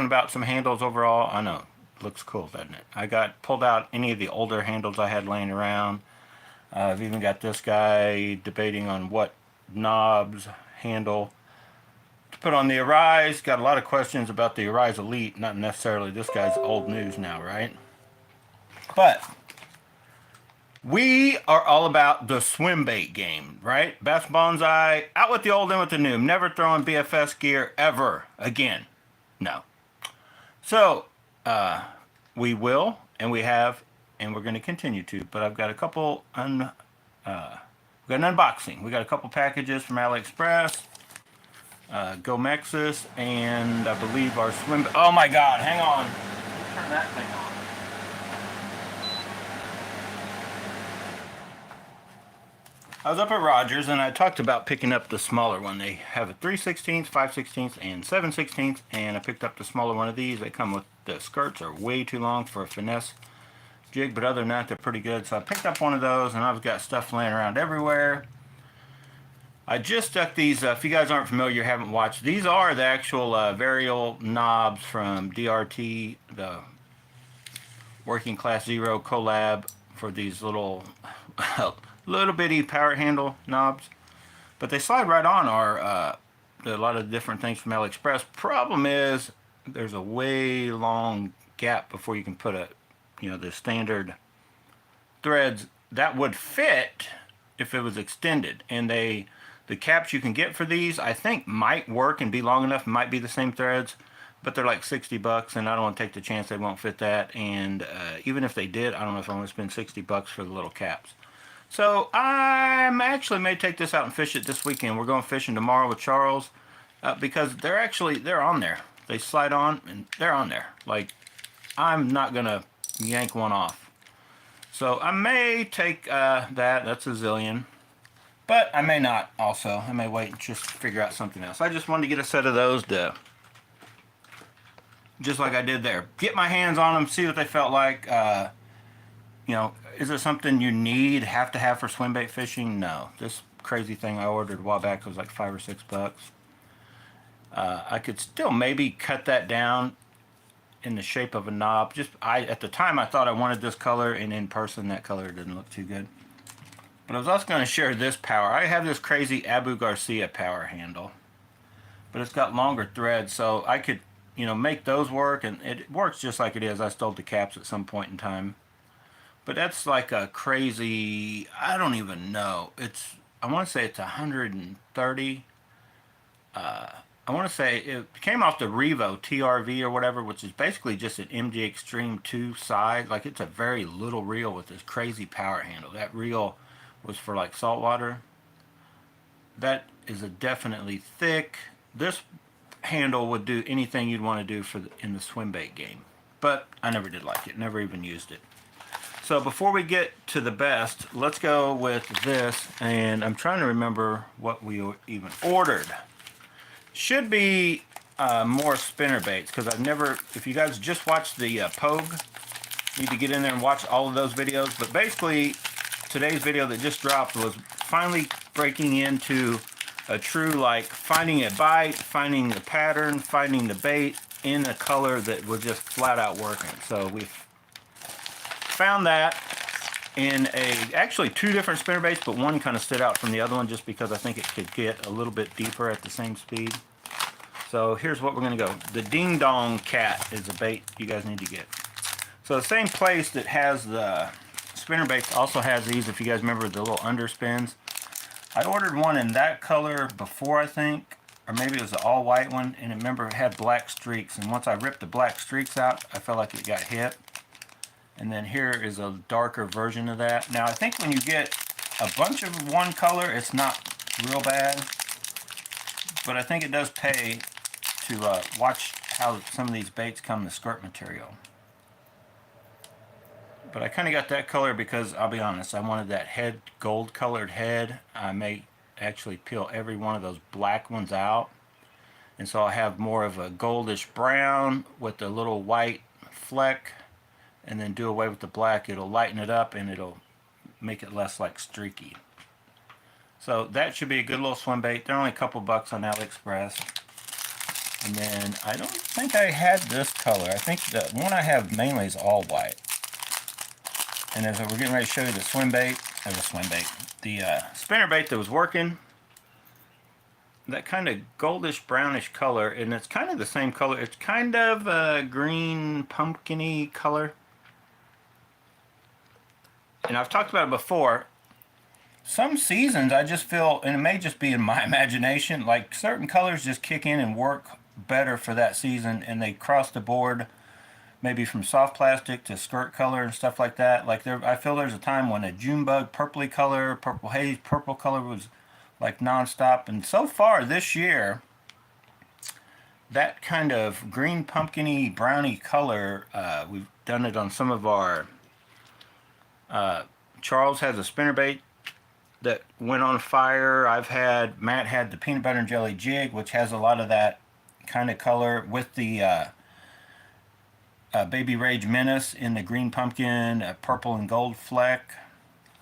talking about some handles overall. I know, looks cool, doesn't it? I got pulled out any of the older handles I had laying around. I've even got this guy debating on what knobs handle to put on the Arise. Got a lot of questions about the Arise Elite, not necessarily this guy's old news now, right? But we are all about the swim bait game, right? Bass Bonsai, out with the old, in with the new. Never throwing BFS gear ever again. No. So, we will, and we have, and we're going to continue to. But I've got a couple, we've got an unboxing. We got a couple packages from AliExpress, Gomexus, and I believe our swim. Oh my God! Hang on. Turn that thing on. I was up at Rogers and I talked about picking up the smaller one. They have a 3/16, 5/16, and 7/16, and I picked up the smaller one of these. They come with, the skirts are way too long for a finesse jig, but other than that, they're pretty good. So I picked up one of those, and I've got stuff laying around everywhere. I just stuck these, if you guys aren't familiar, haven't watched, these are the actual Varial knobs from DRT, the Working Class Zero collab for these little bitty power handle knobs, but they slide right on our a lot of different things from AliExpress. Problem is there's a way long gap before you can put a, the standard threads that would fit if it was extended, and the caps you can get for these I think might work and be long enough, might be the same threads, but they're like $60, and I don't want to take the chance they won't fit that. And even if they did, I don't know if I want to spend $60 for the little caps. So I actually may take this out and fish it this weekend. We're going fishing tomorrow with Charles, because they're on there. They slide on and they're on there. Like, I'm not gonna yank one off. So I may take that's a zillion, but I may not. Also, I may wait and just figure out something else. I just wanted to get a set of those to, just like I did there, get my hands on them, see what they felt like. Is it something you have to have for swim bait fishing? No. This crazy thing I ordered a while back was like $5 or $6. I could still maybe cut that down in the shape of a knob. At the time I thought I wanted this color, and in person that color didn't look too good. But I was also going to share this power. I have this crazy Abu Garcia power handle, but it's got longer threads, so I could, make those work, and it works just like it is. I stole the caps at some point in time. But that's like a crazy, I don't even know. I want to say it's 130. I want to say it came off the Revo TRV or whatever, which is basically just an MG Extreme 2 size. Like, it's a very little reel with this crazy power handle. That reel was for like saltwater. That is a definitely thick. This handle would do anything you'd want to do in the swim bait game. But I never did like it, never even used it. So before we get to the best, let's go with this, and I'm trying to remember what we even ordered. Should be more spinner baits, because I've never, if you guys just watched the Pogue, need to get in there and watch all of those videos. But basically, today's video that just dropped was finally breaking into a true, like, finding a bite, finding the pattern, finding the bait in a color that was just flat out working. So we've found that in actually two different spinnerbaits, but one kind of stood out from the other one just because I think it could get a little bit deeper at the same speed. So here's what we're going to go. The Ding Dong Cat is a bait you guys need to get. So the same place that has the spinnerbaits also has these, if you guys remember the little underspins. I ordered one in that color before, I think, or maybe it was the all white one, and I remember it had black streaks, and once I ripped the black streaks out, I felt like it got hit. And then here is a darker version of that. Now I think when you get a bunch of one color, it's not real bad, but I think it does pay to watch how some of these baits come in the skirt material. But I kind of got that color because, I'll be honest, I wanted that head, gold colored head. I may actually peel every one of those black ones out, and so I have more of a goldish brown with a little white fleck, and then do away with the black. It'll lighten it up and it'll make it less like streaky. So that should be a good little swim bait. They're only a couple bucks on AliExpress. And then I don't think I had this color. I think the one I have mainly is all white. And as we're getting ready to show you the the spinnerbait that was working, that kind of goldish brownish color, and it's kind of the same color. It's kind of a green pumpkin-y color. And I've talked about it before. Some seasons I just feel, and it may just be in my imagination, like certain colors just kick in and work better for that season, and they cross the board, maybe from soft plastic to skirt color and stuff like that. Like I feel there's a time when a June bug purpley color, purple haze, purple color was like nonstop. And so far this year, that kind of green pumpkin-y browny color, we've done it on some of our, Charles has a spinnerbait that went on fire. Matt had the peanut butter and jelly jig, which has a lot of that kind of color with the Baby Rage Menace in the green pumpkin, purple and gold fleck.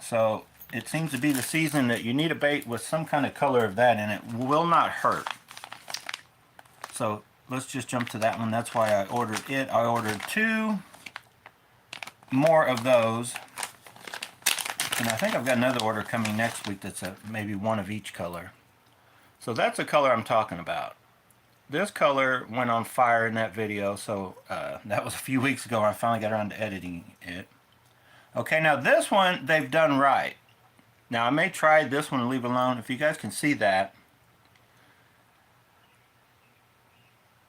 So it seems to be the season that you need a bait with some kind of color of that, and it will not hurt. So let's just jump to that one. That's why I ordered it. I ordered 2 more of those. And I think I've got another order coming next week that's maybe one of each color. So that's the color I'm talking about. This color went on fire in that video, so that was a few weeks ago when I finally got around to editing it. Okay, now this one they've done right. Now I may try this one and leave it alone. If you guys can see that,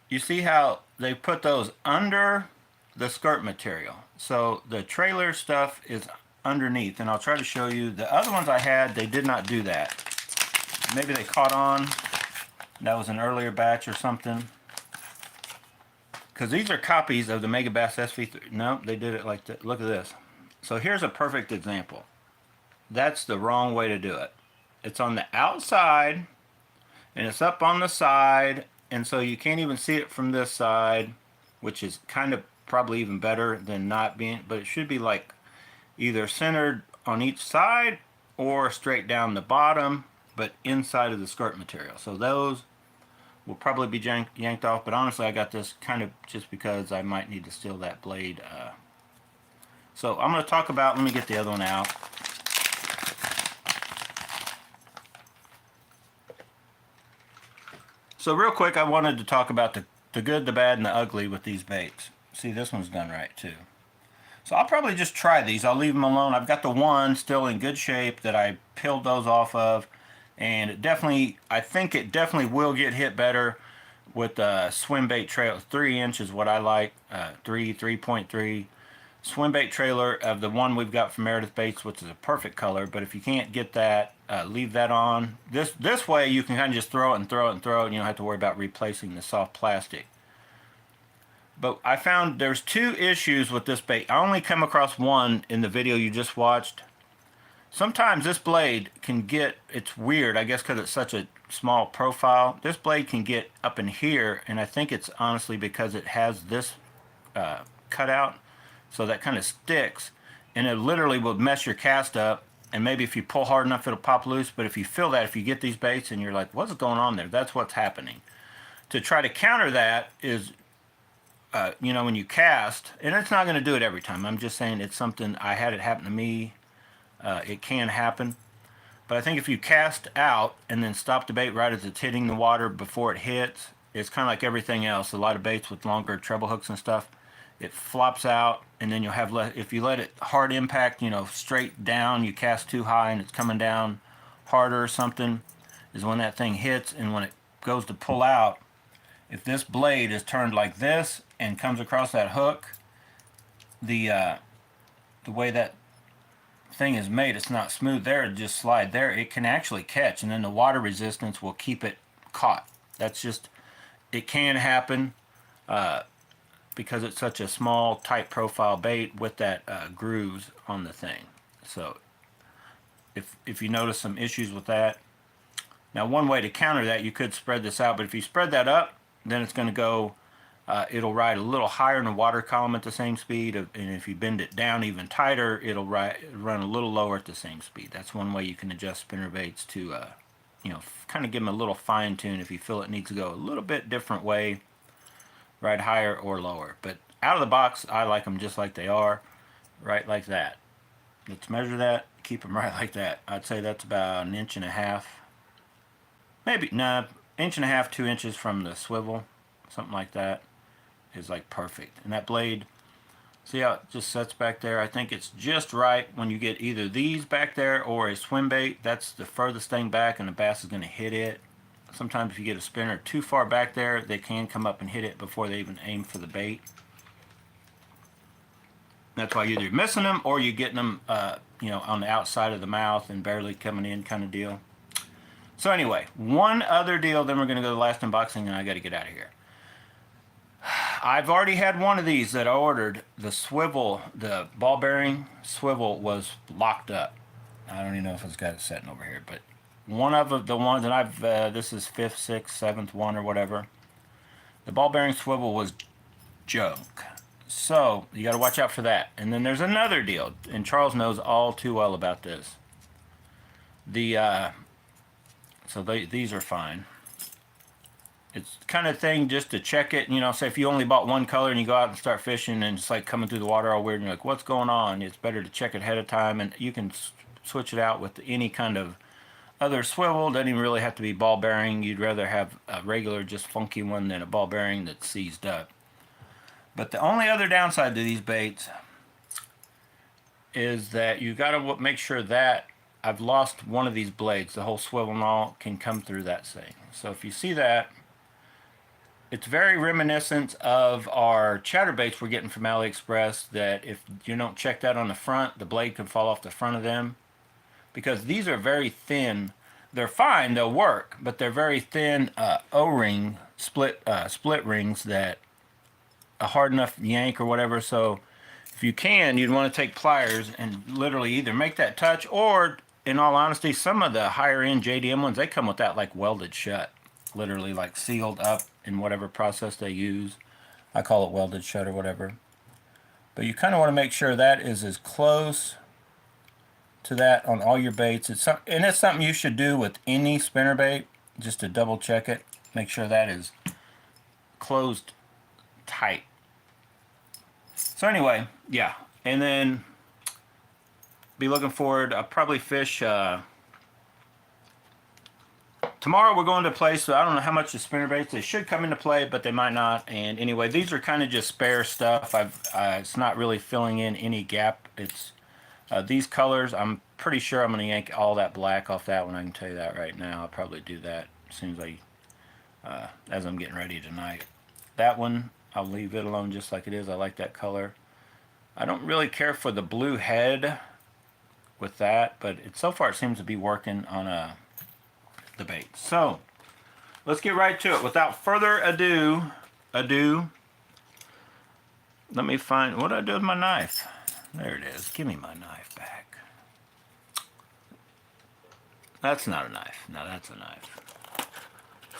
you see how they put those under the skirt material. So the trailer stuff is underneath, and I'll try to show you. The other ones I had, they did not do that. Maybe they caught on. That was an earlier batch or something. Because these are copies of the Mega Bass SV3. No, they did it like that. Look at this. So here's a perfect example. That's the wrong way to do it. It's on the outside, and it's up on the side, and so you can't even see it from this side, which is kind of probably even better than not being, but it should be like either centered on each side or straight down the bottom, but inside of the skirt material. So those will probably be yanked off, but honestly I got this kind of just because I might need to steal that blade. So I'm going to talk about, let me get the other one out. So real quick, I wanted to talk about the good, the bad, and the ugly with these baits. See, this one's done right too. So I'll probably just try these. I'll leave them alone. I've got the one still in good shape that I peeled those off of. And it definitely, I think it definitely will get hit better with the Swimbait trailer. 3 inch is what I like. 3.3. Swimbait trailer of the one we've got from Meredith Baits, which is a perfect color. But if you can't get that, leave that on. This way you can kind of just throw it and throw it and throw it, and you don't have to worry about replacing the soft plastic. But I found there's 2 issues with this bait. I only come across one in the video you just watched. Sometimes this blade can get, it's weird, I guess because it's such a small profile. This blade can get up in here, and I think it's honestly because it has this cutout. So that kind of sticks, and it literally will mess your cast up. And maybe if you pull hard enough, it'll pop loose. But if you feel that, if you get these baits and you're like, what's going on there? That's what's happening. To try to counter that is, you know, when you cast, and it's not going to do it every time. I'm just saying it's something, I had it happen to me. It can happen. But I think if you cast out and then stop the bait right as it's hitting the water before it hits, it's kind of like everything else. A lot of baits with longer treble hooks and stuff, it flops out, and then you'll have less. If you let it hard impact, you know, straight down, you cast too high and it's coming down harder or something, is when that thing hits. And when it goes to pull out, if this blade is turned like this and comes across that hook, the way that thing is made, it's not smooth there, it just slide there. It can actually catch, and then the water resistance will keep it caught. That's just, it can happen because it's such a small, tight profile bait with that grooves on the thing. So if you notice some issues with that, now one way to counter that, you could spread this out, but if you spread that up, then it's going to go, it'll ride a little higher in the water column at the same speed, and if you bend it down even tighter, it'll run a little lower at the same speed. That's one way you can adjust spinnerbaits to you know, kind of give them a little fine tune if you feel it needs to go a little bit different way, right higher or lower. But out of the box, I like them just like they are, right like that. Let's measure that, keep them right like that. I'd say that's about 1.5 inches. Maybe, nah, 1.5 inches, 2 inches from the swivel, something like that is like perfect. And that blade, see how it just sets back there? I think it's just right when you get either these back there or a swim bait. That's the furthest thing back and the bass is going to hit it. Sometimes if you get a spinner too far back there, they can come up and hit it before they even aim for the bait. That's why you're either missing them or you're getting them, you know, on the outside of the mouth and barely coming in kind of deal. So anyway, one other deal, then we're going to go to the last unboxing and I got to get out of here. I've already had one of these that I ordered. The swivel, the ball bearing swivel was locked up. I don't even know if it's got it sitting over here, but one of the ones that I've, this is 5th, 6th, 7th one or whatever. The ball bearing swivel was junk. So you got to watch out for that. And then there's another deal, and Charles knows all too well about this. These are fine. It's kind of thing just to check it. You know, say if you only bought one color and you go out and start fishing and it's like coming through the water all weird and you're like, what's going on? It's better to check it ahead of time, and you can switch it out with any kind of other swivel. Doesn't even really have to be ball bearing. You'd rather have a regular, just funky one than a ball bearing that's seized up. But the only other downside to these baits is that you got to make sure that I've lost one of these blades. The whole swivel and all can come through that thing. So if you see that, it's very reminiscent of our chatterbaits we're getting from AliExpress, that if you don't check that on the front, the blade can fall off the front of them. Because these are very thin. They're fine, they'll work, but they're very thin O-ring, split rings that a hard enough yank or whatever. So if you can, you'd want to take pliers and literally either make that touch, or in all honesty, some of the higher end JDM ones, they come with that like welded shut, literally like sealed up in whatever process they use. I call it welded shut or whatever. But you kind of want to make sure that is as close to that on all your baits. And it's something you should do with any spinnerbait, just to double check it. Make sure that is closed tight. So anyway, yeah, and then be looking forward. I'll probably fish tomorrow. We're going to a place, so I don't know how much the spinnerbaits, they should come into play, but they might not. And anyway, these are kind of just spare stuff. It's not really filling in any gap. It's these colors. I'm pretty sure I'm going to yank all that black off that one. I can tell you that right now. I'll probably do that as soon as as I'm getting ready tonight. That one, I'll leave it alone just like it is. I like that color. I don't really care for the blue head with that, but so far it seems to be working on the bait. So let's get right to it. Without further ado, let me find, what did I do with my knife? There it is. Give me my knife back. That's not a knife. No, that's a knife.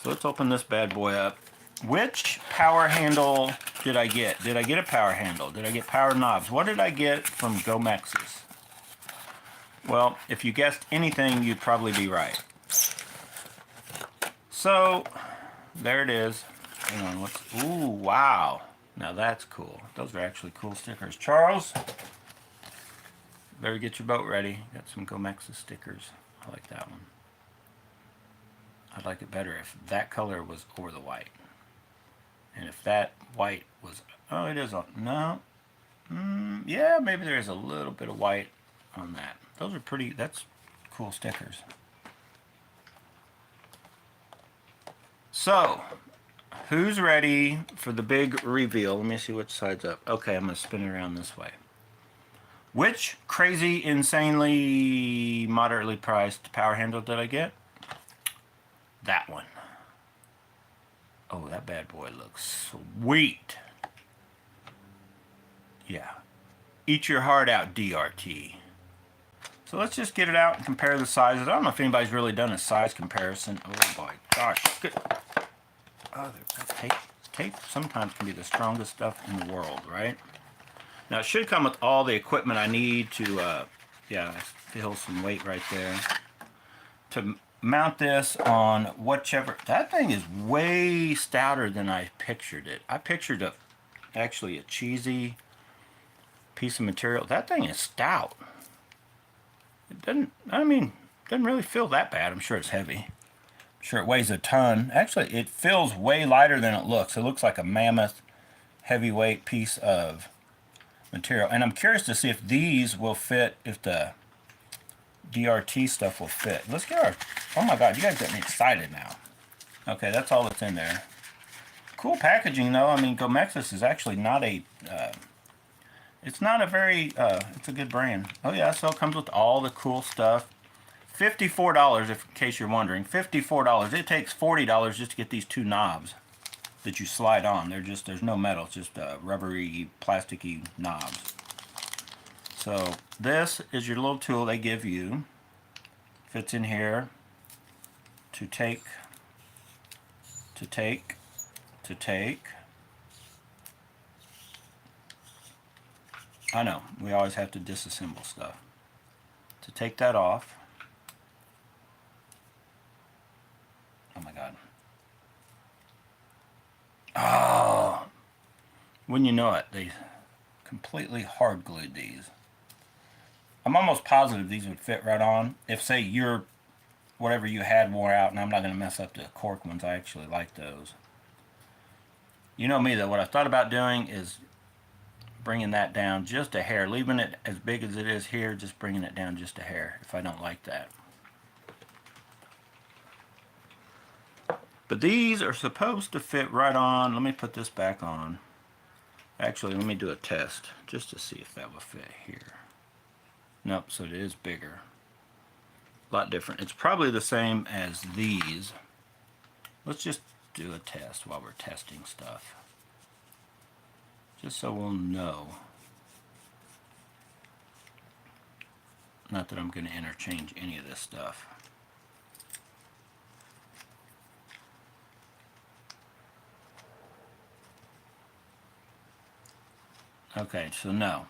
So let's open this bad boy up. Which power handle did I get? Did I get a power handle? Did I get power knobs? What did I get from Gomexus? Well, if you guessed anything, you'd probably be right. So, there it is. Hang on, ooh, wow. Now that's cool. Those are actually cool stickers. Charles, better get your boat ready. Got some Gomexus stickers. I like that one. I'd like it better if that color was over the white. And if that white was, oh, it is on, no, yeah, maybe there is a little bit of white on that. Those are pretty, that's cool stickers. So, who's ready for the big reveal? Let me see which side's up. Okay, I'm going to spin it around this way. Which crazy, insanely, moderately priced power handle did I get? That one. Oh, that bad boy looks sweet. Yeah. Eat your heart out, DRT. So let's just get it out and compare the sizes. I don't know if anybody's really done a size comparison. Oh my gosh. Good. Oh, tape sometimes can be the strongest stuff in the world, right? Now it should come with all the equipment I need to, yeah, feel some weight right there. To mount this on whichever. That thing is way stouter than I pictured it. I pictured actually a cheesy piece of material. That thing is stout. It doesn't, I mean, doesn't really feel that bad. I'm sure it's heavy. I'm sure it weighs a ton. Actually, it feels way lighter than it looks. It looks like a mammoth heavyweight piece of material. And I'm curious to see if these will fit, if the DRT stuff will fit. Let's get our, oh my God, you guys got me excited now. Okay, that's all that's in there. Cool packaging though. I mean, Gomexus is actually not a, it's not a very, it's a good brand. Oh yeah, so it comes with all the cool stuff. $54, if in case you're wondering. $54. It takes $40 just to get these two knobs that you slide on. They're just, there's no metal, it's just rubbery, plasticky knobs. So this is your little tool they give you. Fits in here to take. I know, we always have to disassemble stuff. To take that off. Oh my God. Oh, wouldn't you know it, they completely hard glued these. I'm almost positive these would fit right on. If say your whatever you had wore out, and I'm not going to mess up the Cork ones, I actually like those. You know me though, what I thought about doing is bringing that down just a hair, leaving it as big as it is here, just bringing it down just a hair if I don't like that. But these are supposed to fit right on. Let me put this back on. Actually, let me do a test just to see if that will fit here. Nope, so it is bigger. A lot different. It's probably the same as these. Let's just do a test while we're testing stuff. Just so we'll know. Not that I'm going to interchange any of this stuff. Okay, so no.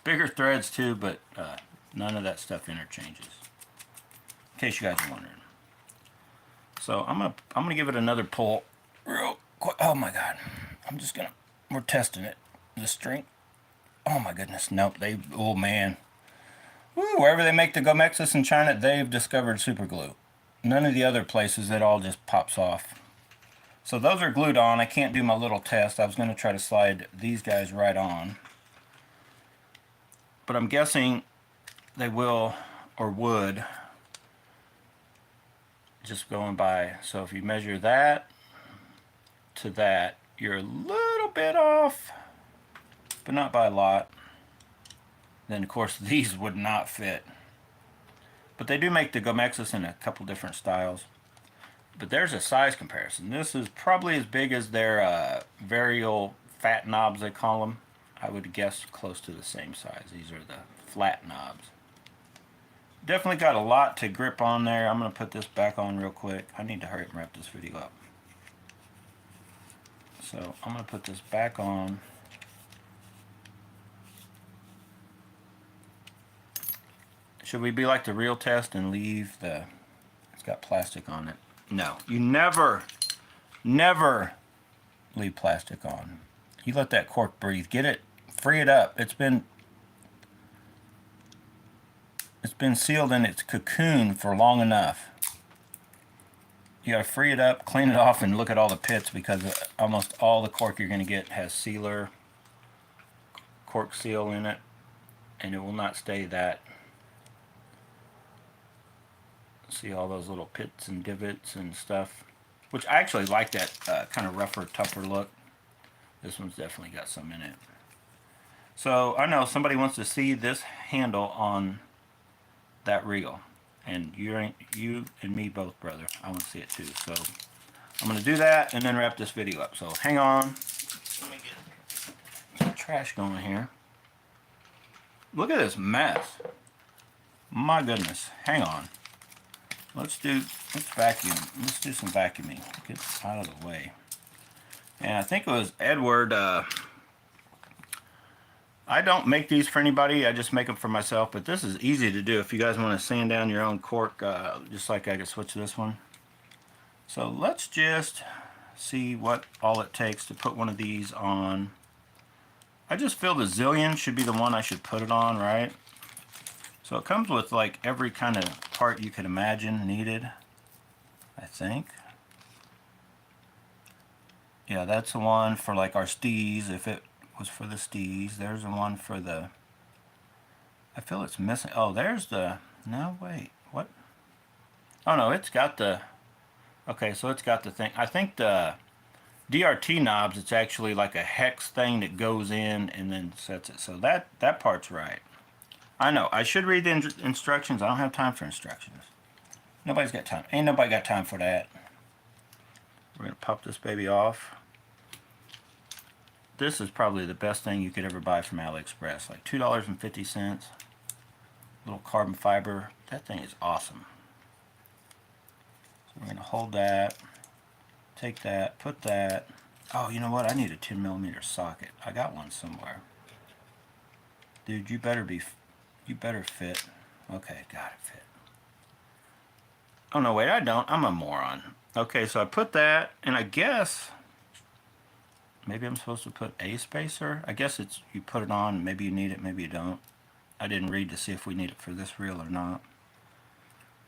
Bigger threads too, but none of that stuff interchanges. In case you guys are wondering. So I'm gonna give it another pull real quick. Oh my God. We're testing it. The strength. Oh my goodness. Nope. Oh man. Woo, wherever they make the Gomexus in China, they've discovered super glue. None of the other places, it all just pops off. So those are glued on. I can't do my little test. I was going to try to slide these guys right on. But I'm guessing they will or would, just going by. So if you measure that to that, you're a little bit off, but not by a lot. Then of course these would not fit. But they do make the Gomexus in a couple different styles. But there's a size comparison. This is probably as big as their Varial Flat Knobs, they call them. I would guess close to the same size. These are the flat knobs. Definitely got a lot to grip on there. I'm going to put this back on real quick. I need to hurry up and wrap this video up. So I'm going to put this back on. Should we be like the real test and leave the... It's got plastic on it. No, you never leave plastic on. You let that cork breathe. Get it, free it up. It's been sealed in its cocoon for long enough. You gotta free it up, clean it off, and look at all the pits, because almost all the cork you're gonna get has sealer, cork seal in it, and it will not stay that. See all those little pits and divots and stuff, which I actually like that kind of rougher, tougher look. This one's definitely got some in it. So I know somebody wants to see this handle on that reel, and you and me both, brother. I want to see it too. So I'm going to do that and then wrap this video up. So hang on. Let me get some trash going here. Look at this mess. My goodness. Hang on. Let's vacuum. Let's do some vacuuming. Get out of the way. And I think it was Edward I don't make these for anybody. I just make them for myself. But this is easy to do if you guys want to sand down your own cork, just like I could switch this one. So let's just see what all it takes to put one of these on. I just feel the Zillion should be the one I should put it on, right? So it comes with like every kind of part you could imagine needed, I think. Yeah, that's the one for like our stees, if it was for the stees. There's the one for the, I feel it's missing. Oh, there's the, no, wait, what? Oh no, it's got the, okay, so it's got the thing. I think the DRT knobs, it's actually like a hex thing that goes in and then sets it. So that part's right. I know, I should read the instructions. I don't have time for instructions. Nobody's got time. Ain't nobody got time for that. We're going to pop this baby off. This is probably the best thing you could ever buy from AliExpress. Like $2.50. Little carbon fiber. That thing is awesome. So we're going to hold that. Take that. Put that. Oh, you know what? I need a 10mm socket. I got one somewhere. Dude, you better fit. Okay, got it fit. Oh, no, wait, I don't. I'm a moron. Okay, so I put that, and I guess maybe I'm supposed to put a spacer. I guess it's, you put it on, maybe you need it, maybe you don't. I didn't read to see if we need it for this reel or not.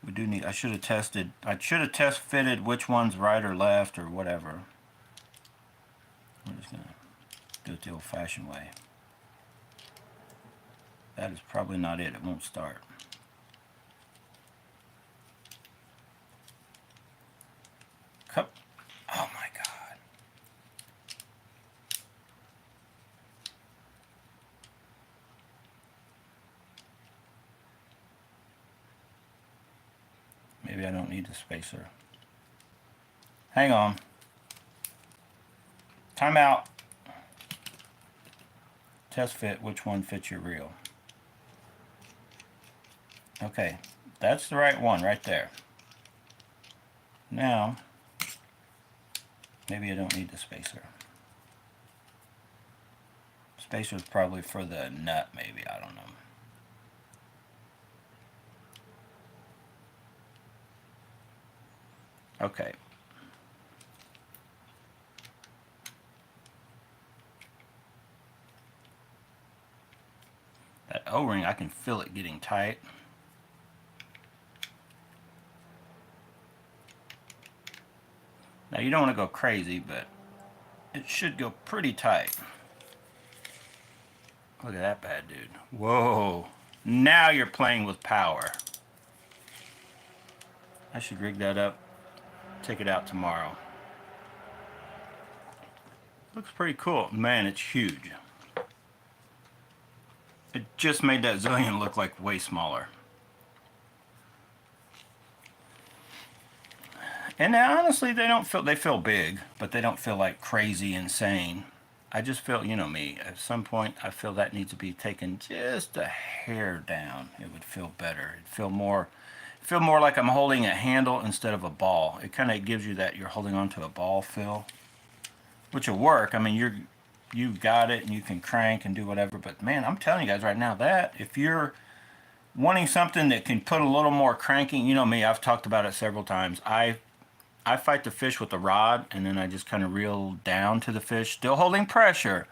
We do need, I should have test fitted which one's right or left or whatever. I'm just going to do it the old-fashioned way. That is probably not it. It won't start. Cup. Oh my God. Maybe I don't need the spacer. Hang on. Time out. Test fit which one fits your reel. Okay, that's the right one right there. Now, maybe I don't need the spacer. Spacer is probably for the nut, maybe, I don't know. Okay. That O-ring, I can feel it getting tight. Now you don't want to go crazy, but it should go pretty tight. Look at that bad dude. Whoa. Now you're playing with power. I should rig that up, take it out tomorrow. Looks pretty cool. Man, it's huge. It just made that Zillion look like way smaller. And honestly, they feel big, but they don't feel like crazy insane. I just feel, you know me, at some point I feel that needs to be taken just a hair down. It would feel better. It'd feel more like I'm holding a handle instead of a ball. It kind of gives you that you're holding onto a ball feel, which will work. I mean, you've got it and you can crank and do whatever, but man, I'm telling you guys right now that if you're wanting something that can put a little more cranking, you know me, I've talked about it several times. I fight the fish with a rod, and then I just kind of reel down to the fish, still holding pressure,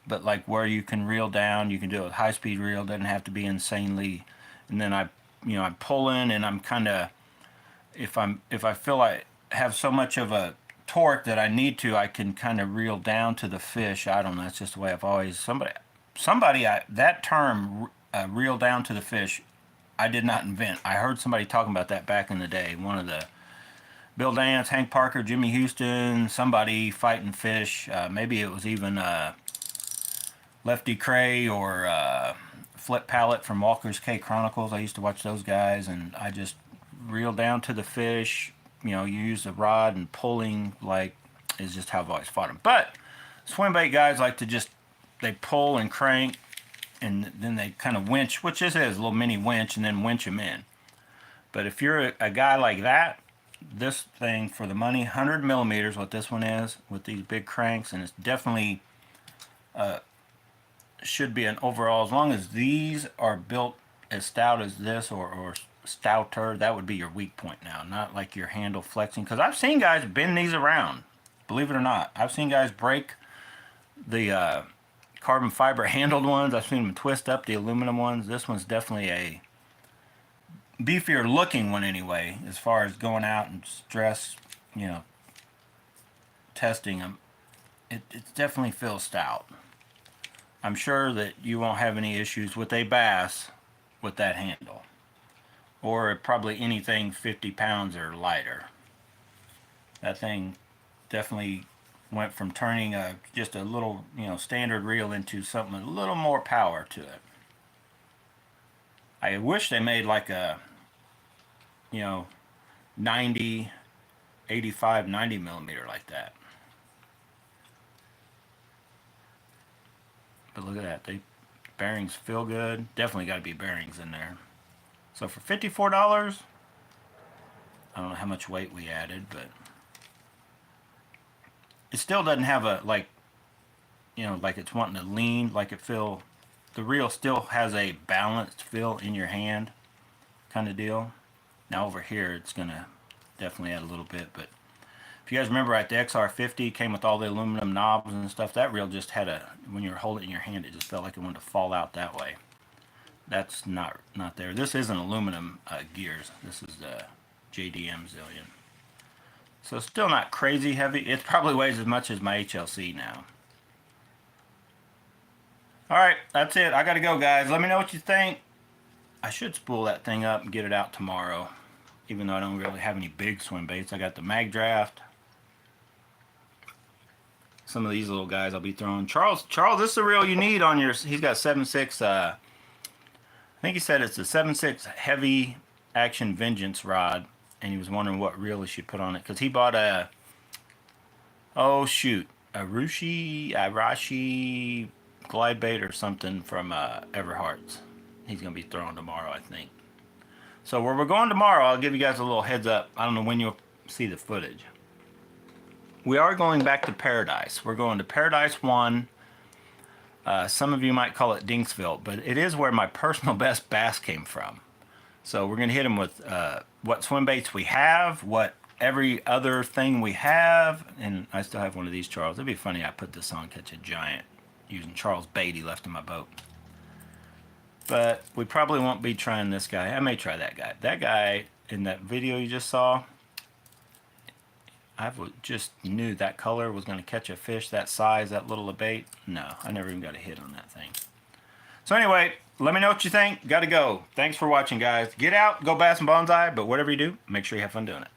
but like where you can reel down, you can do it with high-speed reel, doesn't have to be insanely. And then I'm pulling, and I'm kind of, if I feel I have so much of a torque that I need to, I can kind of reel down to the fish. I don't know. That's just the way I've always that term reel down to the fish, I did not invent. I heard somebody talking about that back in the day. One of the Bill Dance, Hank Parker, Jimmy Houston, somebody fighting fish. Maybe it was even Lefty Cray or Flip Pallet from Walker's Cay Chronicles. I used to watch those guys, and I just reel down to the fish. You know, you use the rod, and pulling like is just how I've always fought them. But swim bait guys like to just, they pull and crank, and then they kind of winch, which this is a little mini winch, and then winch them in. But if you're a guy like that, this thing for the money, 100mm, what this one is, with these big cranks, and it's definitely should be an overall, as long as these are built as stout as this or stouter, that would be your weak point now, not like your handle flexing. Because I've seen guys bend these around, believe it or not. I've seen guys break the carbon fiber handled ones. I've seen them twist up the aluminum ones. This one's definitely a beefier looking one anyway, as far as going out and stress, you know, testing them. It definitely feels stout. I'm sure that you won't have any issues with a bass with that handle, or probably anything 50 pounds or lighter. That thing definitely went from turning just a little, you know, standard reel into something a little more power to it. I wish they made like a, you know, 90, 85, 90 millimeter like that. But look at that, the bearings feel good. Definitely got to be bearings in there. So for $54, I don't know how much weight we added, but it still doesn't have a, like, you know, like it's wanting to lean, like it feel, the reel still has a balanced feel in your hand kind of deal. Now over here, it's going to definitely add a little bit, but if you guys remember, at the XR50 came with all the aluminum knobs and stuff. That reel just had a, when you were holding it in your hand, it just felt like it wanted to fall out that way. That's not there. This isn't aluminum gears. This is the JDM Zillion. So still not crazy heavy. It probably weighs as much as my HLC now. Alright, that's it. I gotta go, guys. Let me know what you think. I should spool that thing up and get it out tomorrow, even though I don't really have any big swim baits. I got the Mag Draft. Some of these little guys I'll be throwing. Charles, this is the reel you need on your, he's got 7.6, I think he said it's a 7.6 heavy action Vengeance rod, and he was wondering what reel he should put on it, because he bought a, oh shoot, a Arashi glide bait or something from Everhart's. He's going to be throwing tomorrow, I think. So where we're going tomorrow, I'll give you guys a little heads up. I don't know when you'll see the footage. We are going back to Paradise. We're going to Paradise 1. Some of you might call it Dinksville, but it is where my personal best bass came from. So we're going to hit them with what swim baits we have, what every other thing we have, and I still have one of these, Charles. It'd be funny I put this on, catch a giant, using Charles' bait he left in my boat. But we probably won't be trying this guy. I may try that guy. That guy in that video you just saw, I just knew that color was going to catch a fish that size, that little a bait. No, I never even got a hit on that thing. So anyway, let me know what you think. Got to go. Thanks for watching, guys. Get out, go bass and bonsai, but whatever you do, make sure you have fun doing it.